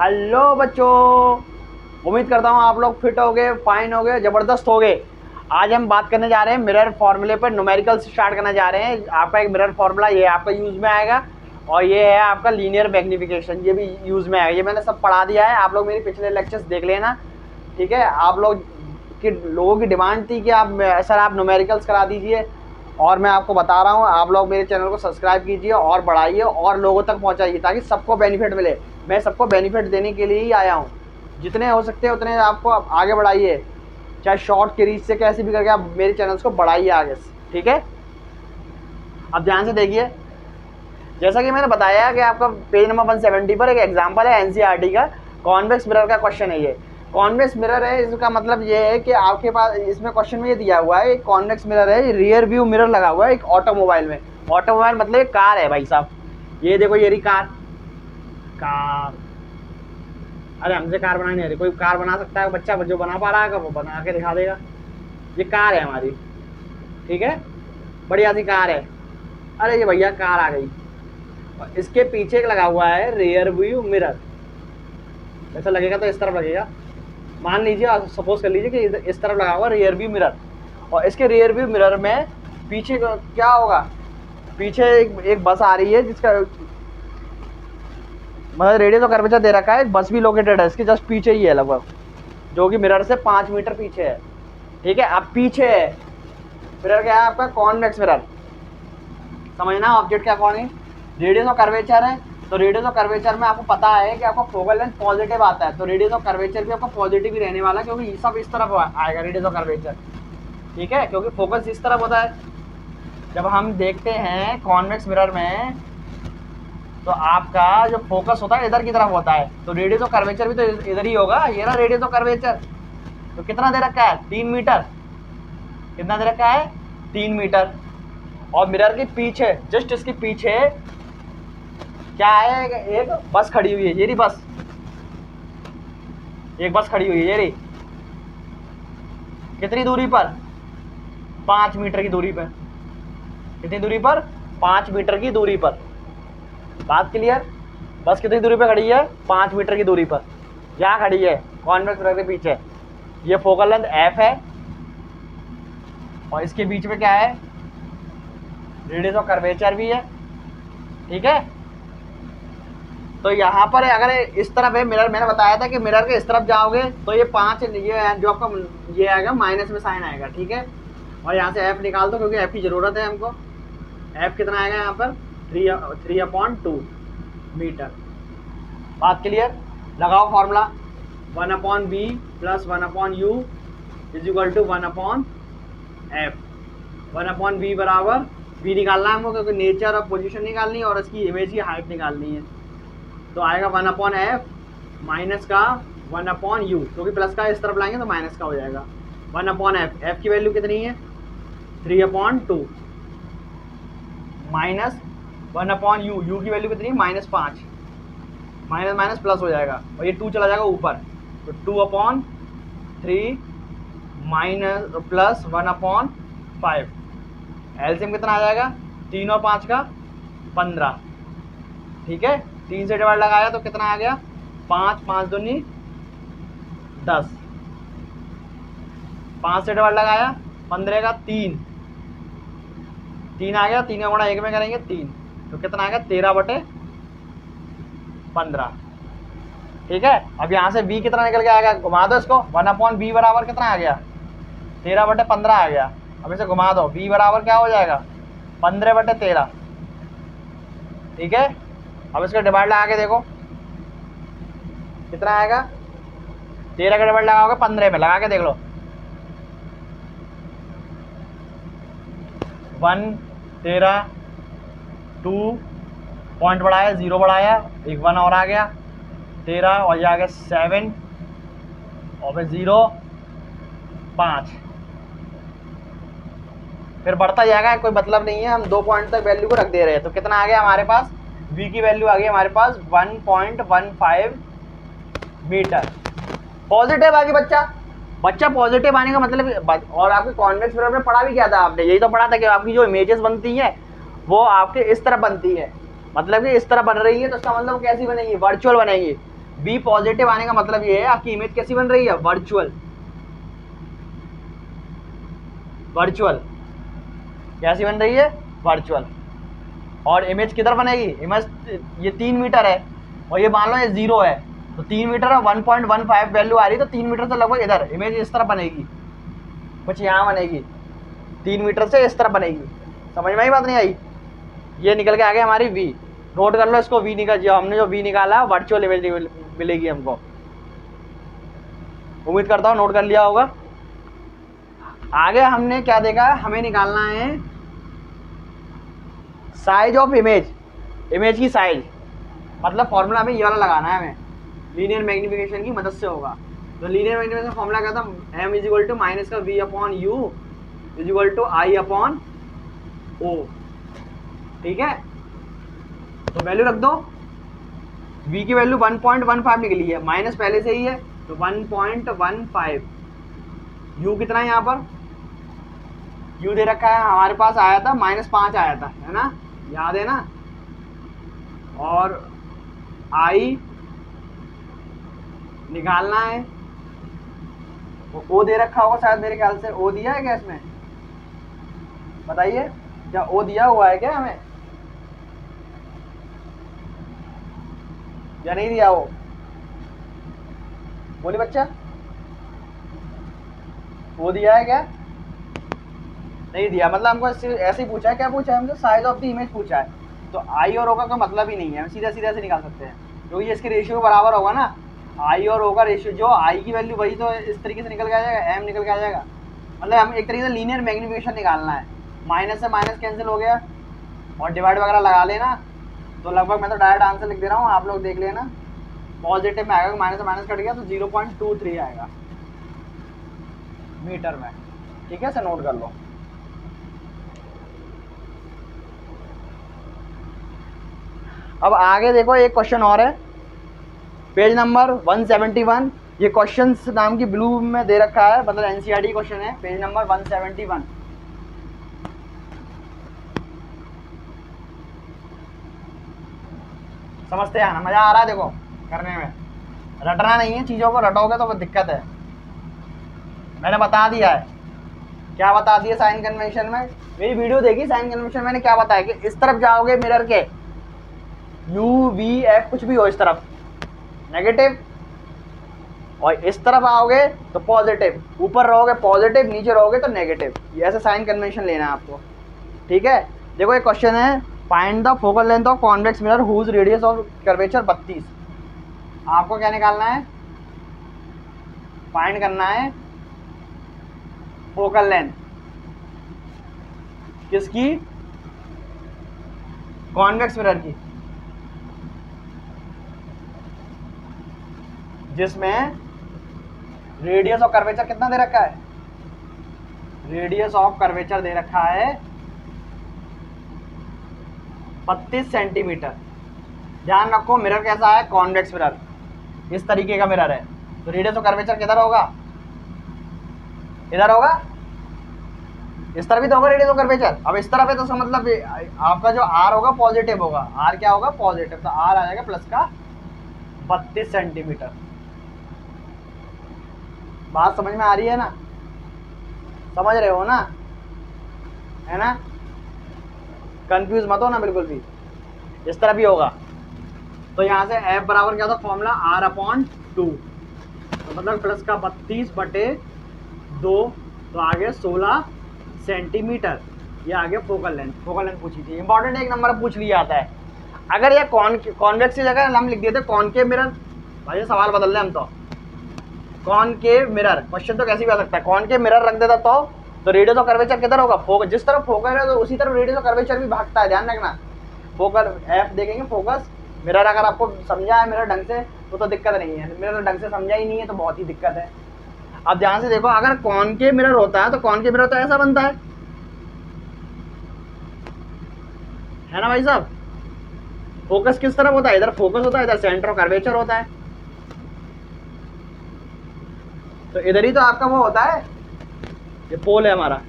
Hello बच्चों, उम्मीद करता हूँ आप लोग फिट हो गए, फाइन हो गए, ज़बरदस्त हो गए। आज हम बात करने जा रहे हैं मिरर फार्मूले पर। न्यूमेरिकल से स्टार्ट करने जा रहे हैं। आपका एक मिरर फार्मूला ये आपका यूज़ में आएगा और ये है आपका लीनियर मैग्निफिकेशन, ये भी यूज़ में आएगा। ये मैंने सब पढ़ा दिया है, आप लोग मेरे पिछले लेक्चर्स देख लेना, ठीक है। आप लोगों की डिमांड थी कि आप सर आप न्यूमेरिकल्स करा दीजिए, और मैं आपको बता रहा हूँ आप लोग मेरे चैनल को सब्सक्राइब कीजिए और बढ़ाइए और लोगों तक पहुँचाइए ताकि सबको बेनिफिट मिले। मैं सबको बेनिफिट देने के लिए ही आया हूँ। जितने हो सकते हैं उतने आपको आगे बढ़ाइए, चाहे शॉर्ट के रीच से कैसे भी करके आप मेरे चैनल्स को बढ़ाइए आगे से, ठीक है। अब ध्यान से देखिए, जैसा कि मैंने बताया कि आपका पेज नंबर 170 पर एक एग्जाम्पल है एनसीईआरटी का, कॉन्वेक्स मिरर का क्वेश्चन है। ये कॉन्वेक्स मिरर है, इसका मतलब ये है कि आपके पास इसमें क्वेश्चन में ये दिया हुआ है एक कॉन्वेक्स मिरर है, रियर व्यू मिरर लगा हुआ है एक ऑटोमोबाइल में। ऑटोमोबाइल मतलब एक कार है भाई साहब। ये देखो ये रही कार। अरे हमसे कार बनानी नहीं आ रही, कोई कार बना सकता है बच्चा, जो बना पा रहा है वो बना के दिखा देगा। ये कार है हमारी, ठीक है, बढ़िया सी कार है। अरे ये भैया कार आ गई, इसके पीछे एक लगा हुआ है रियर व्यू मिरर। ऐसा लगेगा तो इस तरफ लगेगा, मान लीजिए, सपोज कर लीजिए कि इस तरफ लगा हुआ रियर व्यू मिरर, और इसके रियर व्यू मिरर में पीछे क्या होगा, पीछे एक बस आ रही है जिसका मतलब रेडियस और कर्वेचर दे रखा है। बस भी लोकेटेड है इसके जस्ट पीछे ही है लगभग, जो कि मिरर से 5 मीटर पीछे है, ठीक है। अब पीछे है मिरर, क्या है आपका कॉन्वेक्स मिरर। समझना ऑब्जेक्ट क्या कौन है, रेडियस और कर्वेचर है। तो रेडियस और कर्वेचर में आपको पता है कि आपका फोकल लेंथ पॉजिटिव आता है, तो रेडियस और कर्वेचर भी आपका पॉजिटिव ही रहने वाला है, क्योंकि ये सब इस तरफ आएगा रेडियस और कर्वेचर, ठीक है, क्योंकि फोकस इस तरफ होता है। जब हम देखते हैं कॉन्वेक्स मिरर में तो आपका जो फोकस होता है इधर की तरफ होता है, तो रेडियस और कर्वेचर भी तो इधर ही होगा। ये ना रेडियस और कर्वेचर, तो कितना दे रखा है 3 मीटर, कितना दे रखा है 3 मीटर। और मिरर के पीछे जस्ट इसके पीछे क्या है, एक बस खड़ी हुई है, ये रही बस, एक बस खड़ी हुई है, ये रही। कितनी दूरी पर, 5 मीटर की दूरी पर। कितनी दूरी पर, 5 मीटर की दूरी पर। बात क्लियर। बस कितनी दूरी पर खड़ी है, 5 मीटर की दूरी पर। यहाँ खड़ी है कॉन्वेक्स मिरर के पीछे। ये फोकल लेंथ एफ है और इसके बीच में क्या है, रेडियस और कर्वेचर भी है, ठीक है। तो यहाँ पर अगर इस तरफ है मिरर, मैंने बताया था कि मिरर के इस तरफ जाओगे तो ये 5, ये जो आपका ये आएगा माइनस में साइन आएगा, ठीक है। और यहाँ से एफ निकाल दो क्योंकि एफ की ज़रूरत है हमको। एफ कितना आएगा यहाँ पर 3/2 मीटर। बात क्लियर। लगाओ formula, 1/b + 1/u = 1/f। 1/b बराबर b निकालना है हमको, क्योंकि नेचर और पोजीशन निकालनी है और इसकी इमेज की हाइट निकालनी है। तो आएगा 1/f माइनस का 1/u, क्योंकि प्लस का इस तरफ लाएंगे तो माइनस का हो जाएगा। 1/f, f की वैल्यू कितनी है 3/2 माइनस 1/u, u की वैल्यू कितनी है -5, माइनस माइनस प्लस हो जाएगा और ये 2 चला जाएगा ऊपर, तो 2/3 माइनस प्लस 1/5। एलसीएम कितना आ जाएगा, 3 और 5 का 15, ठीक है। 3 से डिवाइड लगाया तो कितना आ गया 5, 5 दूनी 10, 5 से डिवाइड लगाया 15 का 3 आ गया, 3 का गुणा 1 में करेंगे 3, तो कितना आ गया 13/15, ठीक है। अब यहाँ से b कितना निकल के आएगा, घुमा दो इसको, 1/b बराबर कितना आ गया 13/15 आ गया। अब इसे घुमा दो, b बराबर क्या हो जाएगा 15/13, ठीक है। अब इसका डिवाइड लगा के देखो कितना आएगा, 13 का डिवाइड लगाओगे 15 में, लगा के देख लो 1 13 2 पॉइंट बढ़ाया, 0 बढ़ाया, एक 1 और आ गया 13 और ये आ गया 7 और फिर 0 5, फिर बढ़ता जाएगा, कोई मतलब नहीं है, हम 2 पॉइंट तक वैल्यू को रख दे रहे हैं। तो कितना आ गया हमारे पास, v की वैल्यू आ गई हमारे पास 1.15 मीटर। पॉजिटिव आ गई बच्चा पॉजिटिव आने का मतलब, और आपके कॉन्वेक्स मिरर में पढ़ा भी क्या था आपने, यही तो पढ़ा था कि आपकी जो इमेजेस बनती हैं वो आपके इस तरह बनती है, मतलब कि इस तरह बन रही है, तो इसका मतलब कैसी बनेगी, वर्चुअल बनेगी। V पॉजिटिव आने का मतलब ये है आपकी इमेज कैसी बन रही है, वर्चुअल। वर्चुअल कैसी बन रही है, वर्चुअल। और इमेज किधर बनेगी, इमेज ये 3 मीटर है और ये मान लो ये 0 है, तो 3 मीटर और 1.15 वैल्यू आ रही है, तो 3 मीटर से लगभग इधर इमेज इस तरह बनेगी, कुछ यहाँ बनेगी, 3 मीटर से इस तरह बनेगी। समझ में आई बात नहीं आई? ये निकल के आ गया हमारी V। नोट कर लो इसको, V निकल, जो हमने जो V निकाला वर्चुअल इमेज मिलेगी हमको। उम्मीद करता हूँ नोट कर लिया होगा। आगे हमने क्या देखा, हमें निकालना है साइज ऑफ इमेज, इमेज की साइज। मतलब फॉर्मूला हमें ये वाला लगाना है, हमें लीनियर मैग्निफिकेशन की मदद से होगा। तो लीनियर मैग्निफिकेशन फॉर्मूला क्या था, m is equal to minus का v upon u is equal to i upon o। ठीक है, तो वैल्यू रख दो। v की वैल्यू 1.15 निकली है, माइनस पहले से ही है तो 1.15। u कितना है यहाँ पर, u दे रखा है हमारे पास, आया था -5 आया था, है ना, याद है ना। और i निकालना है, वो o दे रखा होगा शायद, मेरे ख्याल से o दिया है क्या इसमें, बताइए क्या o दिया हुआ है क्या हमें, या नहीं दिया वो, बोली बच्चा, वो दिया है क्या, नहीं दिया। मतलब हमको ऐसे ही पूछा है, क्या पूछा है हमसे, साइज ऑफ द इमेज पूछा है। तो आई और ओ का कोई मतलब ही नहीं है, हम सीधा सीधा से निकाल सकते हैं, क्योंकि ये इसके रेशियो के बराबर होगा ना। आई और ओ का रेशियो, जो आई की वैल्यू वही तो इस तरीके से निकल के आ जाएगा, एम निकल के आ जाएगा। मतलब हम एक तरीके से लीनियर मैग्निफिकेशन निकालना है। माइनस से माइनस कैंसिल हो गया और डिवाइड वगैरह लगा लेना, तो लगभग मैं तो डायरेक्ट आंसर लिख दे रहा हूँ, आप लोग देख लेना। पॉजिटिव में आएगा, माइनस से माइनस कट गया तो 0.23 आएगा मीटर में। ठीक है, इसे नोट कर लो। अब आगे देखो, एक क्वेश्चन और है, पेज नंबर 171। ये क्वेश्चंस नाम की ब्लू में दे रखा है, मतलब एनसीईआरटी क्वेश्चन है, पेज नंबर 171। समझते हैं ना, मजा आ रहा है देखो करने में, रटना नहीं है चीज़ों को, रटोगे तो दिक्कत है। मैंने बता दिया है, क्या बता दिया साइन कन्वेंशन में, मेरी वीडियो देखी साइन कन्वेंशन, मैंने क्या बताया कि इस तरफ जाओगे मिरर के, U V F कुछ भी हो, इस तरफ नेगेटिव, और इस तरफ आओगे तो पॉजिटिव, ऊपर रहोगे पॉजिटिव, नीचे रहोगे तो नेगेटिव। ये ऐसे साइन कन्वेंशन लेना है आपको। ठीक है, देखो एक क्वेश्चन है, find the focal length of convex mirror whose radius of curvature 32। आपको क्या निकालना है, फाइंड करना है फोकल लेंथ किसकी, कॉन्वेक्स मिरर की, जिसमें रेडियस ऑफ कर्वेचर कितना दे रखा है, रेडियस ऑफ कर्वेचर दे रखा है 32 सेंटीमीटर। ध्यान रखो मिरर कैसा है, कॉन्वेक्स मिरर, इस तरीके का मिरर है, तो रेडियस ऑफ कर्वेचर किधर होगा, इधर होगा, इस तरफ भी तो होगा रेडियस ऑफ कर्वेचर। अब इस तरफ है तो मतलब आपका जो आर होगा पॉजिटिव होगा, आर क्या होगा, पॉजिटिव, तो आर आ जाएगा प्लस का 32 सेंटीमीटर। बात समझ में आ रही है ना, समझ रहे हो ना, है ना, कंफ्यूज मत हो ना बिल्कुल भी। इस तरह भी होगा, तो यहाँ से F बराबर क्या था फॉर्मूला, R/2, तो मतलब प्लस का 32/2, तो आगे 16 सेंटीमीटर। ये आगे फोकल लेंथ, फोकल लेंथ पूछी थी, इंपॉर्टेंट एक नंबर पूछ लिया जाता है। अगर ये कॉन्वेक्स की जगह हम लिख देते कॉनकेव मिरर, भाई सवाल बदल रहे हम तो, कॉनकेव मिरर, क्वेश्चन तो कैसे भी आ सकता है, कॉनकेव मिरर रख देता तो रेडियस ऑफ कर्वेचर किधर होगा, फोकस, जिस तरफ फोकस है तो उसी तरफ रेडियस ऑफ कर्वेचर भी भागता है, ध्यान रखना। फोकस F देखेंगे, फोकस मिरर, अगर आपको समझा है मिरर ढंग से तो दिक्कत नहीं है, मिरर ढंग से समझा ही नहीं है तो बहुत ही दिक्कत है। अब ध्यान से देखो, अगर कॉनकेव मिरर होता है तो कॉनकेव मिरर तो ऐसा बनता है ना भाई साहब, फोकस किस तरफ होता है, इधर फोकस होता है, इधर सेंटर ऑफ कर्वेचर होता है, तो इधर ही तो आपका वो होता है, ये पोल है हमारा,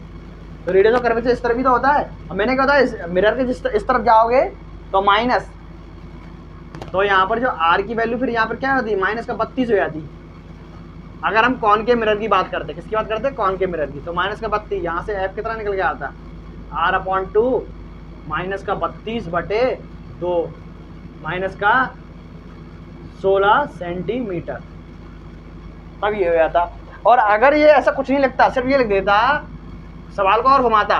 तो रेडियस ऑफ कर्वेचर इस तरफ भी तो होता है। अब मैंने कहा था मिरर के इस तरफ जाओगे तो माइनस, तो यहाँ पर जो आर की वैल्यू फिर यहाँ पर क्या होती है, -32 हो जाती। अगर हम कॉनकेव मिरर की बात करते, किसकी बात करते हैं, कॉनकेव मिरर की, तो -32, यहाँ से एफ कितना निकल के आता, R/2 -32/2 -16 सेंटीमीटर, तब ये हो जाता। और अगर ये ऐसा कुछ नहीं लिखता, सिर्फ ये लिख देता, सवाल को और घुमाता,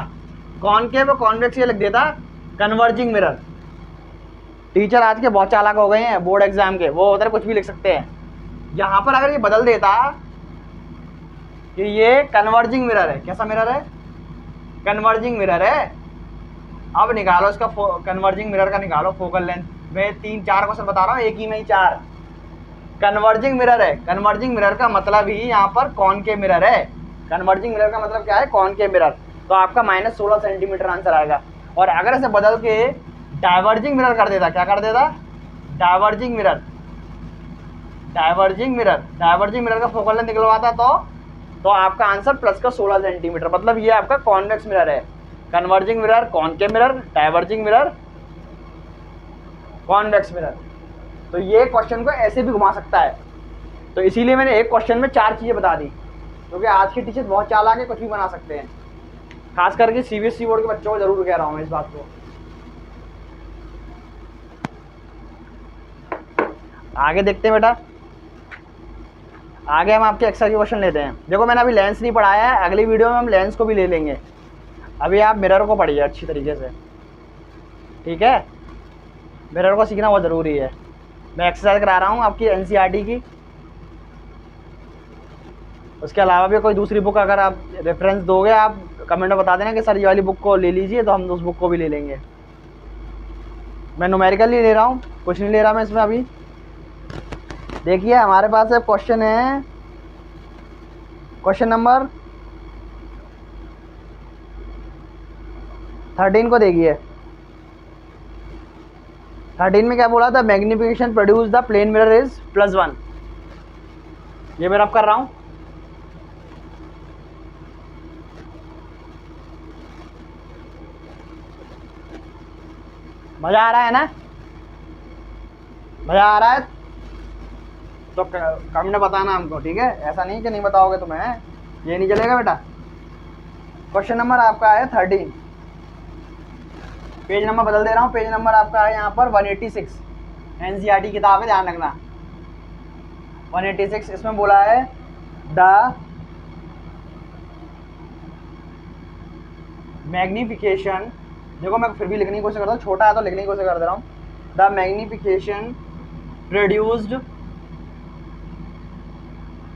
कॉनकेव और कॉन्वेक्स ये लिख देता कन्वर्जिंग मिरर। टीचर आज के बहुत चालाक हो गए हैं बोर्ड एग्जाम के, वो उधर कुछ भी लिख सकते हैं। यहाँ पर अगर ये बदल देता कि ये कन्वर्जिंग मिरर है, कैसा मिरर है, कन्वर्जिंग मिरर है। अब निकालो इसका कन्वर्जिंग मिरर का निकालो फोकल लेंथ। मैं 3-4 क्वेश्चन बता रहा हूँ, एक ही में ही 4 कन्वर्जिंग मिरर है। कन्वर्जिंग मिरर का मतलब ही यहाँ पर कॉनकेव मिरर है। कन्वर्जिंग मिरर का मतलब क्या है, कॉनकेव मिरर। तो आपका -16 सेंटीमीटर आंसर आएगा। और अगर इसे बदल के डाइवर्जिंग मिरर कर देता, क्या कर देता, diverging mirror, diverging mirror, diverging mirror का फोकल लेंथ निकलवाता तो आपका आंसर +16 सेंटीमीटर। मतलब ये आपका कॉन्वेक्स मिरर है। Converging mirror, concave mirror, diverging mirror, convex mirror. तो ये क्वेश्चन को ऐसे भी घुमा सकता है। तो इसीलिए मैंने एक क्वेश्चन में 4 चीज़ें बता दी, क्योंकि आज के टीचर बहुत चालाक है, कुछ भी बना सकते हैं। खास करके CBSE बोर्ड के बच्चों को जरूर कह रहा हूँ मैं इस बात को। आगे देखते हैं बेटा, आगे हम आपके एक्सरसाइज क्वेश्चन लेते हैं। देखो मैंने अभी लेंस नहीं पढ़ाया है, अगली वीडियो में हम लेंस को भी ले लेंगे। अभी आप मिरर को पढ़िए अच्छी तरीके से, ठीक है। मिरर को सीखना बहुत ज़रूरी है। मैं एक्सरसाइज करा रहा हूँ आपकी NCERT की। उसके अलावा भी कोई दूसरी बुक अगर आप रेफरेंस दोगे, आप कमेंट में बता देना कि सर ये वाली बुक को ले लीजिए, तो हम उस बुक को भी ले लेंगे। मैं न्यूमेरिकल ही ले रहा हूँ, कुछ नहीं ले रहा मैं इसमें अभी। देखिए हमारे पास एक क्वेश्चन है, क्वेश्चन नंबर 13 को देखिए। 13 में क्या बोला था, magnification produce the plane mirror is +1। ये मैं रब कर रहा हूँ। मज़ा आ रहा है ना, मज़ा आ रहा है तो कमेंट बताना हमको, ठीक है। ऐसा नहीं कि नहीं बताओगे तुम्हें, ये नहीं चलेगा बेटा। क्वेश्चन नंबर आपका है 13, पेज नंबर बदल दे रहा हूँ, पेज नंबर आपका है यहाँ पर 186। NCERT किताब है, ध्यान रखना 186। इसमें बोला है द मैग्निफिकेशन, देखो मैं फिर भी लिखने की कोशिश करता हूँ, छोटा है तो लिखने की कोशिश कर दे रहा हूँ। The magnification produce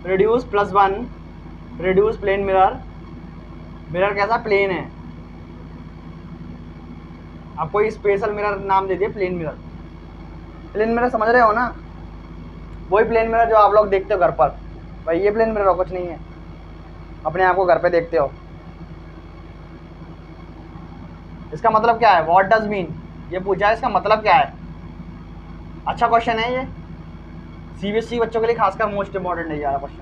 +1 produce plane mirror. Mirror कैसा, प्लेन है। आप कोई स्पेशल मिरर नाम दे दिए, प्लेन मिरर। प्लेन मिरर समझ रहे हो ना, वही प्लेन मिरर जो आप लोग देखते हो घर पर, भाई ये प्लेन मिरर हो, कुछ नहीं है, अपने आप को घर पे देखते हो। इसका मतलब क्या है, व्हाट डज मीन, ये पूछा है, इसका मतलब क्या है। अच्छा क्वेश्चन है ये, CBSE बच्चों के लिए खासकर मोस्ट इंपॉर्टेंट है यार क्वेश्चन।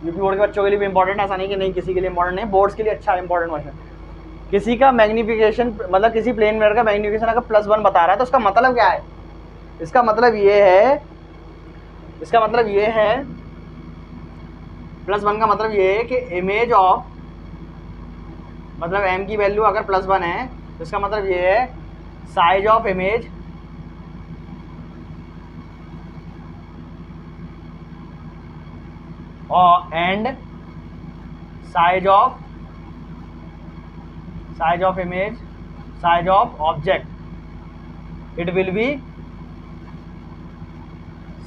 यूपी बोर्ड के बच्चों के लिए भी इंपॉर्टेंट, ऐसा नहीं कि नहीं किसी के लिए इंपॉर्टेंट नहीं, बोर्ड्स के लिए अच्छा इंपॉर्टेंट क्वेश्चन। किसी का मैग्निफिकेशन, मतलब किसी प्लेन मिरर का मैग्निफिकेशन अगर +1 बता रहा है, तो उसका मतलब क्या है, इसका मतलब ये है, इसका मतलब ये है, +1 का मतलब ये है कि इमेज ऑफ, मतलब m की वैल्यू अगर +1 है, तो इसका मतलब ये है साइज ऑफ इमेज और and size of image, size of object, it will be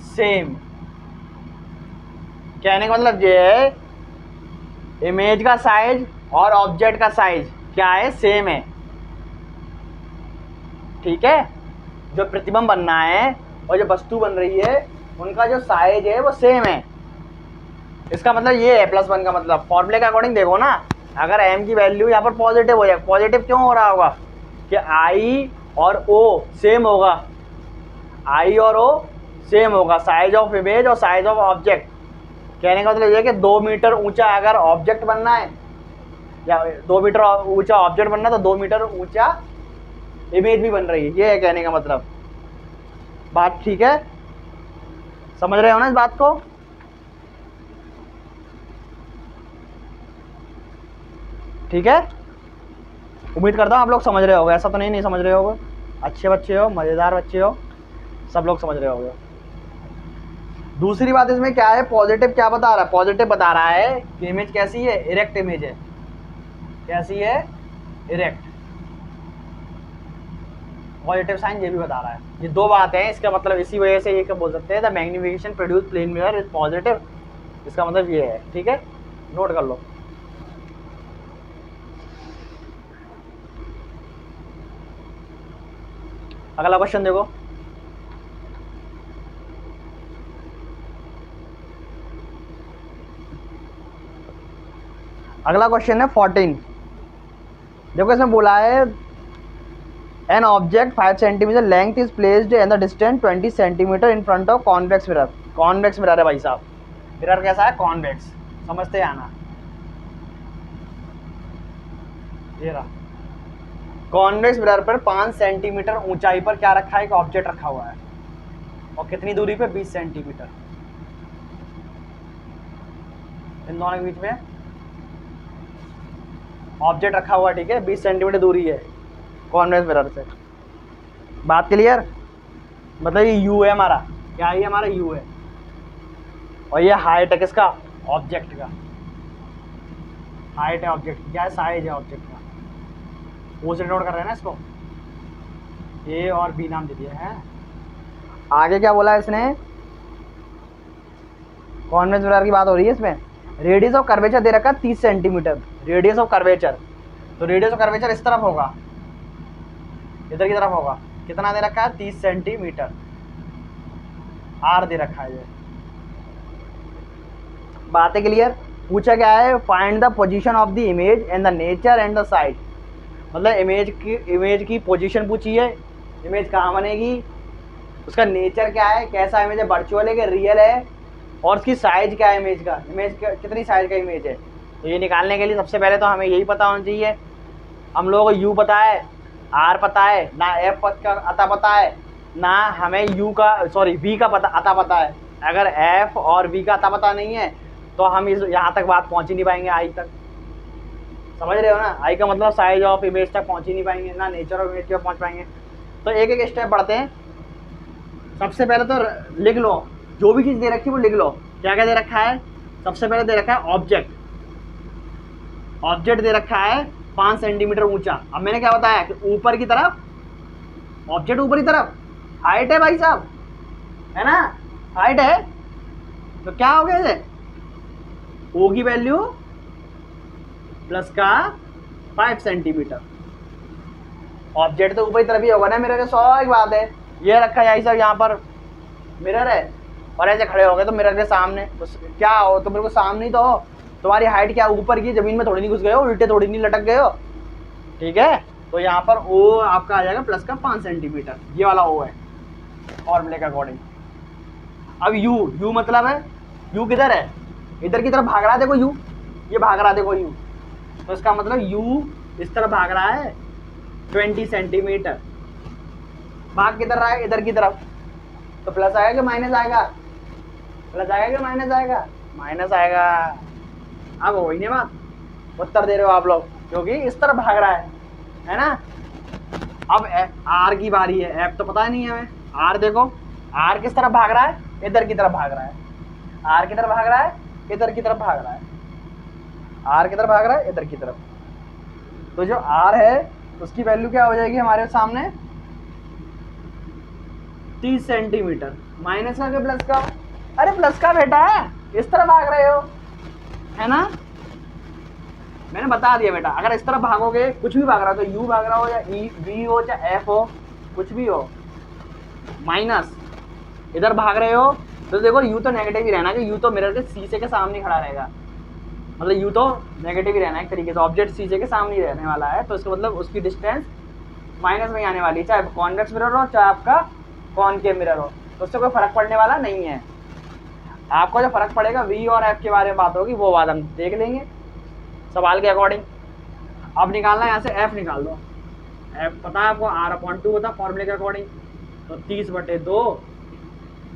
same. कहने का मतलब ये है, इमेज का साइज और ऑब्जेक्ट का साइज क्या है, सेम है, ठीक है। जो प्रतिबिंब बनना है और जो वस्तु बन रही है, उनका जो साइज है वो सेम है। इसका मतलब ये है +1 का मतलब। फॉर्मूले के अकॉर्डिंग देखो ना, अगर m की वैल्यू यहाँ पर पॉजिटिव हो जाए, पॉजिटिव क्यों हो रहा होगा कि I और O सेम होगा, I और O सेम होगा, साइज ऑफ इमेज और साइज ऑफ ऑब्जेक्ट। कहने का मतलब ये है कि 2 मीटर ऊंचा अगर ऑब्जेक्ट बनना है, या 2 मीटर ऊंचा ऑब्जेक्ट बनना है, तो 2 मीटर ऊंचा इमेज भी बन रही है, ये है कहने का मतलब। बात ठीक है, समझ रहे हो ना इस बात को? ठीक है, उम्मीद करता हूँ आप लोग समझ रहे होगे, ऐसा तो नहीं समझ रहे होगे। अच्छे बच्चे हो, मज़ेदार बच्चे हो, सब लोग समझ रहे होगे। दूसरी बात इसमें क्या है, पॉजिटिव क्या बता रहा है? पॉजिटिव बता रहा है कि इमेज कैसी है, इरेक्ट इमेज है। कैसी है? इरेक्ट। पॉजिटिव साइन ये भी बता रहा है। ये दो बातें हैं, इसका मतलब इसी वजह से ये क्या बोल सकते हैं, the magnification produce plane mirror is positive. इसका मतलब ये है, ठीक है, नोट कर लो। अगला क्वेश्चन देखो, अगला क्वेश्चन है 14। देखो इसमें बोला है an object 5 centimetre length is placed and the distance 20 centimetre in front of convex mirror. Convex mirror है भाई साहब, मिरर कैसा है? कॉन्वेक्स, समझते आना। ये रहा, कॉन्वेक्स मिरर पर 5 सेंटीमीटर ऊंचाई पर क्या रखा है? एक ऑब्जेक्ट रखा हुआ है, और कितनी दूरी पे? 20 सेंटीमीटर। इन दोनों के बीच में ऑब्जेक्ट रखा हुआ है, ठीक है, 20 सेंटीमीटर दूरी है कॉन्वेक्स मिरर से। बात क्लियर? मतलब ये यू है हमारा, क्या है? हमारा यू है, और ये हाइट है किसका? ऑब्जेक्ट का। हाइट है ऑब्जेक्ट, क्या है? साइज है ऑब्जेक्ट का। वो से नोट कर रहे हैं ना इसको, ए और बी नाम दे दिया है। आगे क्या बोला इसने? कॉन्वेक्स मिरर की बात हो रही है इसमें। रेडियस ऑफ कर्वेचर दे रखा है 30 सेंटीमीटर, रेडियस ऑफ कर्वेचर। तो रेडियस ऑफ कर्वेचर इस तरफ होगा, इधर की तरफ होगा। कितना दे रखा है? 30 सेंटीमीटर। आर दे रखा है ये। बात है क्लियर? पूछा क्या है? Find the position of the image and the nature and the size. मतलब इमेज की पोजीशन पूछी है, इमेज कहाँ बनेगी, उसका नेचर क्या है, कैसा इमेज है, वर्चुअल है कि रियल है, और उसकी साइज क्या है इमेज का, कितनी साइज का इमेज है। तो ये निकालने के लिए सबसे पहले तो हमें यही पता होना चाहिए। हम लोगों को यू पता है, आर पता है ना, एफ का अता पता है ना, हमें यू का वी का अता पता है। अगर एफ और वी का अता पता नहीं है तो हम यहाँ तक बात पहुँच ही नहीं पाएंगे, आई तक। समझ रहे हो ना? आई का मतलब साइज ऑफ इमेज तक पहुँच ही नहीं पाएंगे, ना नेचर ऑफ इमेज तक पहुँच पाएंगे। तो एक एक स्टेप बढ़ते हैं। सबसे पहले तो लिख लो, जो भी चीज़ दे रखी है वो लिख लो। क्या क्या दे रखा है? सबसे पहले दे रखा है ऑब्जेक्ट। ऑब्जेक्ट दे रखा है 5 सेंटीमीटर ऊंचा। अब मैंने क्या बताया कि ऊपर की तरफ, ऑब्जेक्ट ऊपर की तरफ, हाइट है भाई साहब, है ना, हाइट है। तो क्या हो गया ये? ओ की वैल्यू प्लस का 5 सेंटीमीटर। ऑब्जेक्ट तो ऊपर की तरफ ही होगा ना, मेरे स्वाभाविक बात है। ये रखा है सब, यहाँ पर मिरर है और ऐसे खड़े हो गए तो मिरर के सामने तो क्या हो, तो मेरे को सामने ही तो हो। तुम्हारी हाइट क्या ऊपर की, जमीन में थोड़ी नहीं घुस गए हो, उल्टे थोड़ी नहीं लटक गए हो, ठीक है। तो यहाँ पर ओ आपका आ जाएगा प्लस का 5 सेंटीमीटर, ये वाला ओ है फॉर्मूले के अकॉर्डिंग। अब यू मतलब है, यू किधर है? इधर की तरफ भाग रहा है, देखो यू, ये भाग रहा है, देखो यू। तो इसका मतलब यू इस तरफ भाग रहा है 20 सेंटीमीटर। भाग किधर रहा है? इधर की तरफ। तो प्लस आएगा कि माइनस आएगा? प्लस आएगा कि माइनस आएगा? माइनस आएगा। अब वही नहीं बात, उत्तर दे रहे हो आप लोग, क्योंकि इस तरफ भाग रहा है ना। अब आर की बारी है, एफ तो पता ही नहीं है हमें। आर देखो, आर किस तरफ भाग रहा है? इधर की तरफ भाग रहा है। आर किधर भाग रहा है? इधर की तरफ भाग रहा है। आर किधर भाग रहा है? इधर की तरफ। तो जो आर है उसकी वैल्यू क्या हो जाएगी हमारे सामने? 30 सेंटीमीटर। माइनस का प्लस का? अरे प्लस का बेटा है, इस तरफ भाग रहे हो, है ना। मैंने बता दिया बेटा, अगर इस तरफ भागोगे, कुछ भी भाग रहा हो, तो यू भाग रहा हो या ई वी हो या एफ हो, कुछ भी हो, माइनस इधर भाग रहे हो, तो देखो यू तो नेगेटिव ही रहना है, यू तो मिरर के शीशे के सामने खड़ा रहेगा। मतलब यू तो नेगेटिव ही रहना है एक तरीके से, ऑब्जेक्ट शीशे के सामने ही रहने वाला है। तो इसका मतलब उसकी डिस्टेंस माइनस में ही आने वाली है, चाहे कॉन्वेक्स मिरर हो चाहे आपका कॉनकेव मिरर हो, तो उससे कोई फर्क पड़ने वाला नहीं है। आपको जो फर्क पड़ेगा वी और एफ के बारे में बात होगी, वो बात हम देख लेंगे सवाल के अकॉर्डिंग। अब निकालना है यहाँ से एफ निकाल दो। एफ पता है आपको, R/2 होता है फॉर्मूले के अकॉर्डिंग। तो 30/2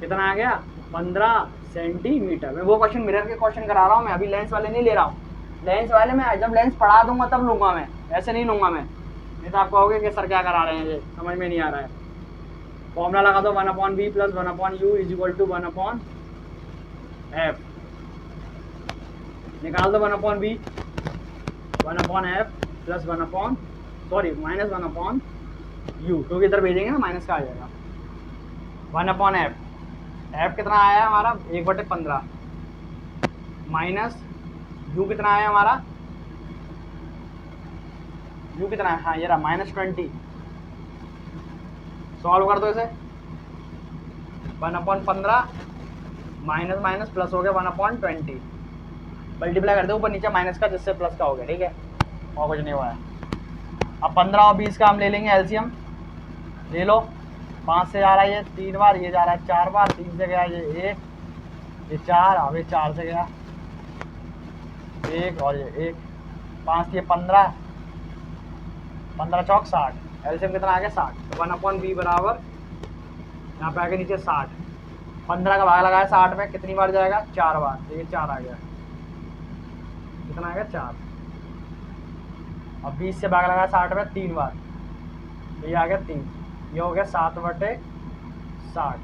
कितना आ गया, 15 सेंटीमीटर। मैं वो क्वेश्चन मिरर के क्वेश्चन करा रहा हूँ मैं, अभी लेंस वाले नहीं ले रहा हूँ। लेंस वाले में जब लेंस पढ़ा दूंगा तब लूंगा मैं, ऐसे नहीं लूंगा मैं, नहीं तो आप कहोगे कि सर क्या करा रहे हैं, ये समझ में नहीं आ रहा है। फॉर्मूला लगा दो 1/v + 1/u = 1/f। निकाल दो 1/v 1/f + 1/u, क्योंकि इधर भेजेंगे ना माइनस का आ जाएगा। 1/f, f कितना आया हमारा 1/15 माइनस u कितना आया हमारा, u कितना है, हाँ ये रहा -20। सॉल्व कर दो इसे, 1/15 माइनस माइनस प्लस हो गया 1/20, मल्टीप्लाई कर दो ऊपर नीचे माइनस का जिससे प्लस का हो गया, ठीक है, और कुछ नहीं हुआ है। अब 15 और 20 का हम ले लेंगे एलसीएम, ले लो। 5 से जा रहा है ये 3 बार, ये जा रहा है 4 बार, 3 से गया ये 1, ये 4, अब ये 4 से गया 1 और ये 1, 5 ये 15, 15 चौक 60, एलसीएम कितना आ गया 60। तो 1/v बराबर यहाँ पे आगे नीचे 60, 15 का भाग लगाया 60 में, कितनी बार जाएगा 4 बार, तो ये 4 आ गया, कितना आ गया 4। अब 20 से भाग लगाया 60 में 3 बार, तो ये आ गया 3, ये हो गया 7/60।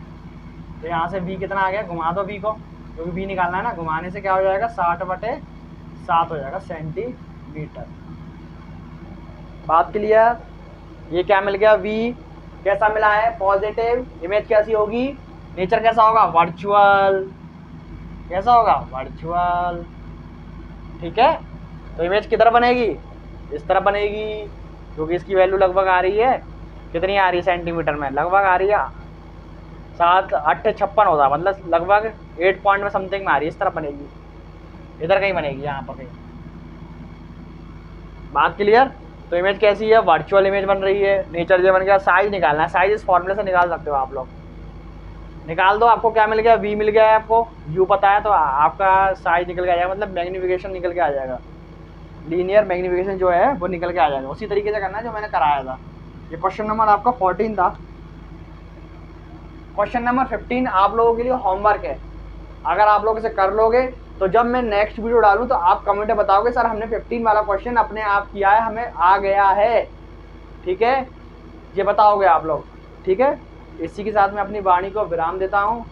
तो यहाँ से v कितना आ गया, घुमा दो v को, क्योंकि v निकालना है ना, घुमाने से क्या हो जाएगा 60/7 हो जाएगा सेंटीमीटर। बात क्लियर। ये क्या मिल गया, v कैसा मिला है पॉजिटिव, इमेज कैसी होगी, नेचर कैसा होगा वर्चुअल, कैसा होगा वर्चुअल, ठीक है। तो इमेज किधर बनेगी, इस तरह बनेगी, क्योंकि इसकी वैल्यू लगभग आ रही है, कितनी आ रही है सेंटीमीटर में, लगभग आ रही है 7 8 56 होता, मतलब लगभग 8 पॉइंट में समथिंग में आ रही है, इस तरह बनेगी, इधर कहीं बनेगी, यहाँ पर कहीं। बात क्लियर। तो इमेज कैसी है, वर्चुअल इमेज बन रही है, नेचर जो बन गया। साइज निकालना है, साइज इस फॉर्मूले से निकाल सकते हो आप लोग, निकाल दो। आपको क्या मिल गया, v मिल गया है आपको, u पता है, तो आपका साइज निकल के आ जाएगा, मतलब मैग्नीफिकेशन निकल के आ जाएगा, लीनियर मैग्नीफिकेशन जो है वो निकल के आ जाएगा। उसी तरीके से करना है जो मैंने कराया था। ये क्वेश्चन नंबर आपका 14 था। क्वेश्चन नंबर 15 आप लोगों के लिए होमवर्क है, अगर आप लोग इसे कर लोगे तो जब मैं नेक्स्ट वीडियो डालूं तो आप कमेंट में बताओगे सर हमने 15 वाला क्वेश्चन अपने आप किया है, हमें आ गया है, ठीक है, ये बताओगे आप लोग, ठीक है। इसी के साथ मैं अपनी वाणी को विराम देता हूँ।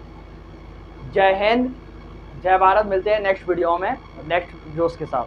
जय हिंद, जय भारत, मिलते हैं नेक्स्ट वीडियो में नेक्स्ट जोश के साथ।